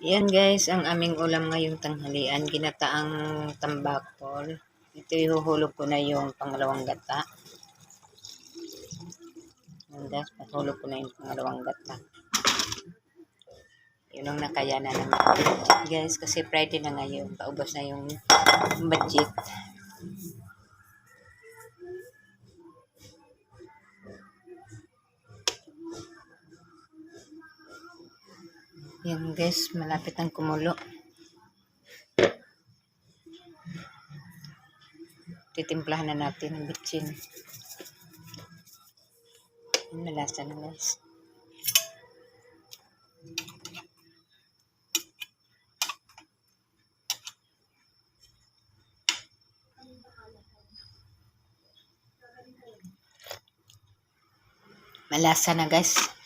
Yan guys, ang aming ulam ngayong tanghalian, ginataang tambakol. Ito ihuhulog ko na yung pangalawang gata. Yan guys, mahulog ko na yung pangalawang gata. Yun ang nakaya na naman. Guys, kasi Friday na ngayon, paubos na yung budget. Yan guys, malapit ang kumulo. Titimplahan na natin ang bitsin. Malasa na guys. Malasa na guys.